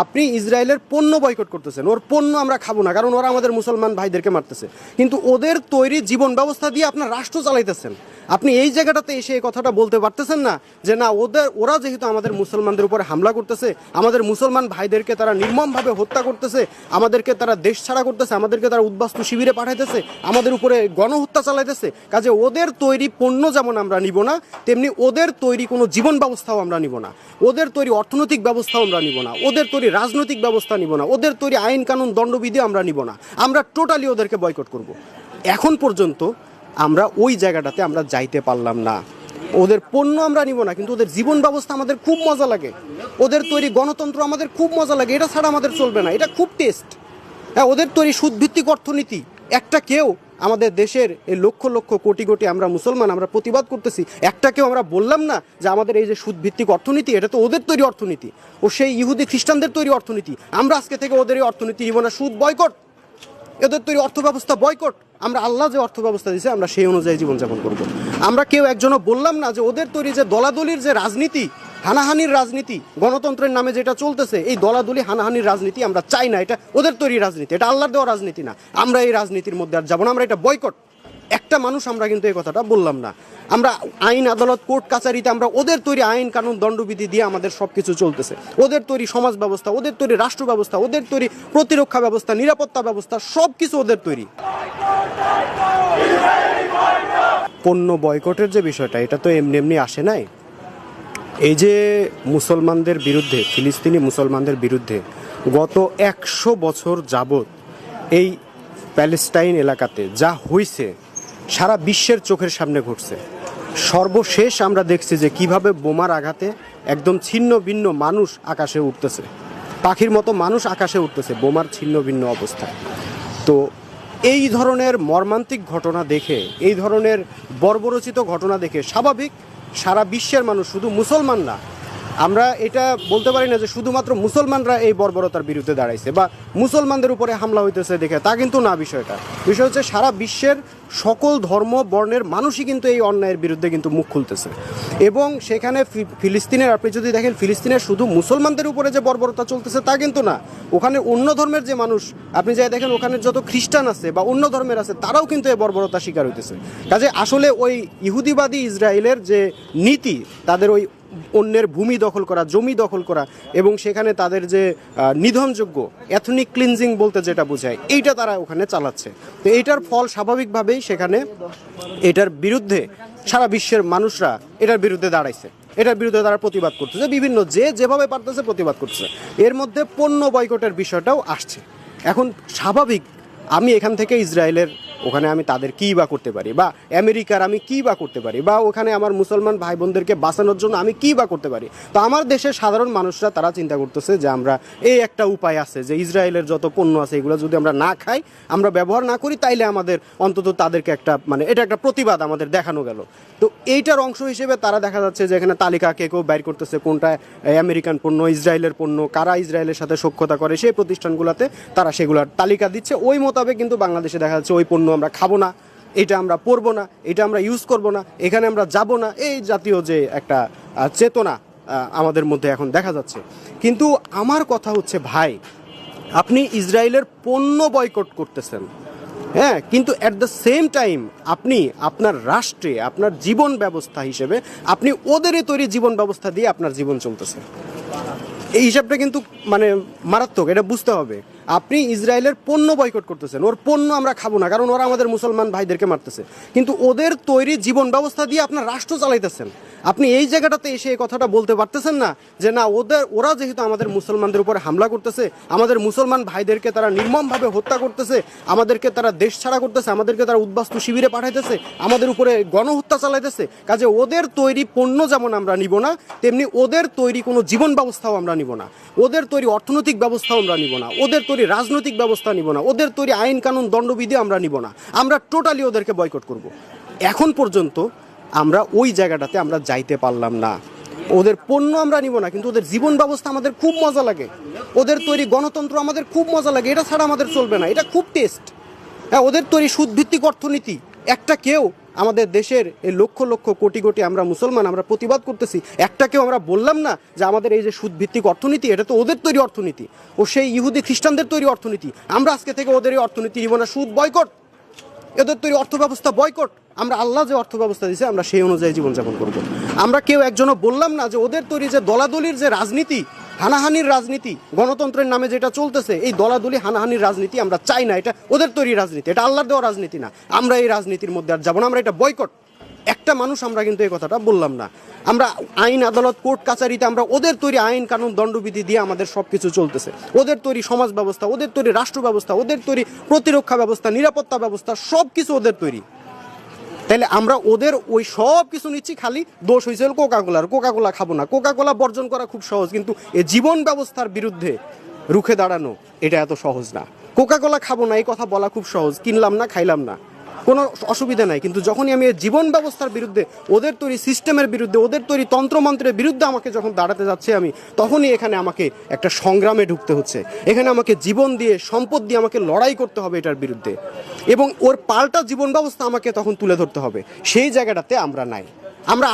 আপনি ইসরায়েলের পণ্য বয়কট করতেছেন, ওর পণ্য আমরা খাবো না কারণ ওরা আমাদের মুসলমান ভাইদেরকে মারতেছে, কিন্তু ওদের তৈরি জীবন ব্যবস্থা দিয়ে আপনার রাষ্ট্র চালাইতেছেন। আপনি এই জায়গাটাতে এসে এই কথাটা বলতে পারতেছেন না যে না ওরা যেহেতু আমাদের মুসলমানদের উপরে হামলা করতেছে, আমাদের মুসলমান ভাইদেরকে তারা নির্মমভাবে হত্যা করতেছে, আমাদেরকে তারা দেশ ছাড়া করতেছে, আমাদেরকে তারা উদ্বাস্তু শিবিরে পাঠাইতেছে, আমাদের উপরে গণহত্যা চালাইতেছে, কাজে ওদের তৈরি পণ্য যেমন আমরা নিব না, তেমনি ওদের তৈরি কোনো জীবন ব্যবস্থাও আমরা নিব না, ওদের তৈরি অর্থনৈতিক ব্যবস্থাও আমরা নিব না, ওদের তৈরি রাজনৈতিক ব্যবস্থা নিব না, ওদের তৈরি আইন কানুন দণ্ডবিধি আমরা নিব না, আমরা টোটালি ওদেরকে বয়কট করব। এখন পর্যন্ত আমরা ওই জায়গাটাতে আমরা যাইতে পারলাম না। ওদের পণ্য আমরা নিব না, কিন্তু ওদের জীবন ব্যবস্থা আমাদের খুব মজা লাগে, ওদের তৈরি গণতন্ত্র আমাদের খুব মজা লাগে, এটা ছাড়া আমাদের চলবে না, এটা খুব টেস্ট। হ্যাঁ, ওদের তৈরি সুদভিত্তিক অর্থনীতি, একটা কেউ আমাদের দেশের এই লক্ষ লক্ষ কোটি কোটি আমরা মুসলমান আমরা প্রতিবাদ করতেছি, একটা কেউ আমরা বললাম না যে আমাদের এই যে সুদভিত্তিক অর্থনীতি এটা তো ওদের তৈরি অর্থনীতি, ও সেই ইহুদি খ্রিস্টানদের তৈরি অর্থনীতি, আমরা আজকে থেকে ওদের এই অর্থনীতি নিব না, সুদ বয়কট, এদের তৈরি অর্থ ব্যবস্থা বয়কট, আমরা আল্লাহ যে অর্থ ব্যবস্থা দিয়েছে আমরা সেই অনুযায়ী জীবনযাপন করব। আমরা কেউ একজনও বললাম না যে ওদের তৈরি যে দলাদলির যে রাজনীতি, হানাহানির রাজনীতি, গণতন্ত্রের নামে যেটা চলতেছে, এই দলাদলি হানাহানির রাজনীতি আমরা চাই না, এটা ওদের তৈরি রাজনীতি, এটা আল্লাহর দেওয়া রাজনীতি না, আমরা এই রাজনীতির মধ্যে আর যাবো না, আমরা এটা বয়কট। একটা মানুষ আমরা কিন্তু এই কথাটা বললাম না। আমরা আইন আদালত কোর্ট কাছারিতে আমরা ওদের তৈরি আইন কানুন দণ্ডবিধি দিয়ে আমাদের সব কিছু চলতেছে, ওদের তৈরি সমাজ ব্যবস্থা, ওদের তৈরি রাষ্ট্র ব্যবস্থা, ওদের তৈরি প্রতিরক্ষা ব্যবস্থা, নিরাপত্তা ব্যবস্থা, সব কিছু ওদের তৈরি। পণ্য বয়কটের যে বিষয়টা, এটা তো এমনি এমনি আসে নাই। এই যে মুসলমানদের বিরুদ্ধে, ফিলিস্তিনি মুসলমানদের বিরুদ্ধে গত 100 বছর যাবৎ এই প্যালেস্টাইন এলাকাতে যা হয়েছে সারা বিশ্বের চোখের সামনে ঘটছে। সর্বশেষ আমরা দেখছি যে কিভাবে বোমার আঘাতে একদম ছিন্ন ভিন্ন মানুষ আকাশে উঠতেছে, পাখির মতো মানুষ আকাশে উঠতেছে বোমার ছিন্ন ভিন্ন অবস্থায়। তো এই ধরনের মর্মান্তিক ঘটনা দেখে, এই ধরনের বর্বরচিত ঘটনা দেখে স্বাভাবিক সারা বিশ্বের মানুষ, শুধু মুসলমান না, আমরা এটা বলতে পারি না যে শুধুমাত্র মুসলমানরা এই বর্বরতার বিরুদ্ধে দাঁড়াইছে বা মুসলমানদের উপরে হামলা হইতেছে দেখে, তা কিন্তু না। বিষয় হচ্ছে সারা বিশ্বের সকল ধর্ম বর্ণের মানুষই কিন্তু এই অন্যায়ের বিরুদ্ধে কিন্তু মুখ খুলতেছে। এবং সেখানে ফিলিস্তিনের, আপনি যদি দেখেন ফিলিস্তিনের শুধু মুসলমানদের উপরে যে বর্বরতা চলতেছে তা কিন্তু না, ওখানে অন্য ধর্মের যে মানুষ, আপনি যাই দেখেন ওখানে যত খ্রিস্টান আছে বা অন্য ধর্মের আছে তারাও কিন্তু এই বর্বরতা শিকার হইতেছে। কাজে আসলে ওই ইহুদিবাদী ইসরায়েলের যে নীতি, তাদের ওই অন্যের ভূমি দখল করা, জমি দখল করা, এবং সেখানে তাদের যে নিধনযোগ্য এথনিক ক্লিনজিং বলতে যেটা বোঝায়, এইটা তারা ওখানে চালাচ্ছে। তো এইটার ফল স্বাভাবিকভাবেই সেখানে এটার বিরুদ্ধে সারা বিশ্বের মানুষরা এটার বিরুদ্ধে দাঁড়াইছে, এটার বিরুদ্ধে তারা প্রতিবাদ করতেছে, বিভিন্ন যেভাবে পারতেছে প্রতিবাদ করতেছে। এর মধ্যে পণ্য বয়কটের বিষয়টাও আসছে। এখন স্বাভাবিক আমি এখান থেকে ইসরায়েলের ওখানে আমি তাদের কী বা করতে পারি, বা আমেরিকার আমি কী বা করতে পারি, বা ওখানে আমার মুসলমান ভাই বোনদেরকে বাঁচানোর জন্য আমি কী বা করতে পারি। তো আমার দেশের সাধারণ মানুষরা তারা চিন্তা করতেছে যে আমরা এই একটা উপায় আছে যে ইসরায়েলের যত পণ্য আছে এগুলো যদি আমরা না খাই, আমরা ব্যবহার না করি, তাইলে আমাদের অন্তত তাদেরকে একটা এটা একটা প্রতিবাদ আমাদের দেখানো গেল। তো এইটার অংশ হিসেবে তারা দেখা যাচ্ছে যে এখানে তালিকা কেউ বাইর করতেছে কোনটা আমেরিকান পণ্য, ইসরায়েলের পণ্য, কারা ইসরায়েলের সাথে সখ্যতা করে সেই প্রতিষ্ঠানগুলোতে তারা সেগুলোর তালিকা দিচ্ছে। ওই মোতাবেক কিন্তু বাংলাদেশে দেখা যাচ্ছে ওই পণ্য আমরা খাবো না, এটা আমরা পরবো না, এটা আমরা ইউজ করব না, এখানে আমরা যাব না, এই জাতীয় যে একটা চেতনা আমাদের মধ্যে এখন দেখা যাচ্ছে। কিন্তু আমার কথা হচ্ছে ভাই, আপনি ইসরায়েলের পণ্য বয়কট করতেছেন, হ্যাঁ, কিন্তু অ্যাট দ্য সেম টাইম আপনি আপনার রাষ্ট্রে আপনার জীবন ব্যবস্থা হিসেবে আপনি ওদেরই তৈরি জীবন ব্যবস্থা দিয়ে আপনার জীবন চলতেছে। এই হিসাবটা কিন্তু মারাত্মক, এটা বুঝতে হবে। আপনি ইসরায়েলের পণ্য বয়কট করতেছেন, ওর পণ্য আমরা খাবো না কারণ ওরা আমাদের মুসলমান ভাইদেরকে মারতেছে, কিন্তু ওদের তৈরি জীবন ব্যবস্থা দিয়ে আপনার রাষ্ট্র চালাইতেছেন। আপনি এই জায়গাটাতে এসে এই কথাটা বলতে পারতেছেন না যে না ওরা যেহেতু আমাদের মুসলমানদের উপরে হামলা করতেছে, আমাদের মুসলমান ভাইদেরকে তারা নির্মমভাবে হত্যা করতেছে, আমাদেরকে তারা দেশ ছাড়া করতেছে, আমাদেরকে তারা উদ্বাস্তু শিবিরে পাঠাইতেছে, আমাদের উপরে গণহত্যা চালাইতেছে, কাজে ওদের তৈরি পণ্য যেমন আমরা নিব না, তেমনি ওদের তৈরি কোনো জীবন ব্যবস্থাও আমরা নিব না, ওদের তৈরি অর্থনৈতিক ব্যবস্থাও আমরা নিব না, ওদের তৈরি রাজনৈতিক ব্যবস্থা নিব না, ওদের তৈরি আইন কানুন দণ্ডবিধি আমরা নিব না, আমরা টোটালি ওদেরকে বয়কট করব। এখন পর্যন্ত আমরা ওই জায়গাটাতে আমরা যাইতে পারলাম না। ওদের পণ্য আমরা নিব না, কিন্তু ওদের জীবন ব্যবস্থা আমাদের খুব মজা লাগে, ওদের তৈরি গণতন্ত্র আমাদের খুব মজা লাগে, এটা ছাড়া আমাদের চলবে না, এটা খুব টেস্ট। হ্যাঁ, ওদের তৈরি সুদভিত্তিক অর্থনীতি, একটা কেউ আমাদের দেশের এই লক্ষ লক্ষ কোটি কোটি আমরা মুসলমান, আমরা প্রতিবাদ করতেছি, একটাকেও আমরা বললাম না যে আমাদের এই যে সুদভিত্তিক অর্থনীতি, এটা তো ওদের তৈরি অর্থনীতি, ও সেই ইহুদি খ্রিস্টানদের তৈরি অর্থনীতি, আমরা আজকে থেকে ওদের এই অর্থনীতি নিব না, সুদ বয়কট, এদের তৈরি অর্থ ব্যবস্থা বয়কট, আমরা আল্লাহ যে অর্থ ব্যবস্থা দিয়েছে আমরা সেই অনুযায়ী জীবনযাপন করব। আমরা কেউ একজনও বললাম না যে ওদের তৈরি যে দলাদলির যে রাজনীতি, হানাহানির রাজনীতি, গণতন্ত্রের নামে যেটা চলতেছে, এই দলাদলি হানাহানির রাজনীতি আমরা চাই না, এটা ওদের তৈরি রাজনীতি, এটা আল্লাহর দেওয়া রাজনীতি না, আমরা এই রাজনীতির মধ্যে আর যাবো না, আমরা এটা বয়কট। একটা মানুষ আমরা কিন্তু এই কথাটা বললাম না। আমরা আইন আদালত কোর্ট কাছারিতে আমরা ওদের তৈরি আইন কানুন দণ্ডবিধি দিয়ে আমাদের সব কিছু চলতেছে, ওদের তৈরি সমাজ ব্যবস্থা, ওদের তৈরি রাষ্ট্র ব্যবস্থা, ওদের তৈরি প্রতিরক্ষা ব্যবস্থা, নিরাপত্তা ব্যবস্থা, সব কিছু ওদের তৈরি। তাহলে আমরা ওদের ওই সব কিছু নিচ্ছি, খালি দোষ হয়েছে কোকাকোলার, কোকাকোলা খাবো না। কোকাকোলা বর্জন করা খুব সহজ, কিন্তু এই জীবন ব্যবস্থার বিরুদ্ধে রুখে দাঁড়ানো এটা এত সহজ না। কোকাকোলা খাবো না এই কথা বলা খুব সহজ, কিনলাম না, খাইলাম না, কোনো অসুবিধা নাই, কিন্তু যখনই আমি এই জীবন ব্যবস্থার বিরুদ্ধে, ওদের তৈরি সিস্টেমের বিরুদ্ধে, ওদের তৈরি তন্ত্রমন্ত্রের বিরুদ্ধে আমাকে যখন দাঁড়াতে যাচ্ছে আমি, তখনই এখানে আমাকে একটা সংগ্রামে ঢুকতে হচ্ছে, এখানে আমাকে জীবন দিয়ে সম্পদ দিয়ে আমাকে লড়াই করতে হবে এটার বিরুদ্ধে, এবং ওর পাল্টা জীবন ব্যবস্থা আমাকে তখন তুলে ধরতে হবে। সেই জায়গাটাতে আমরা নাই। আমরা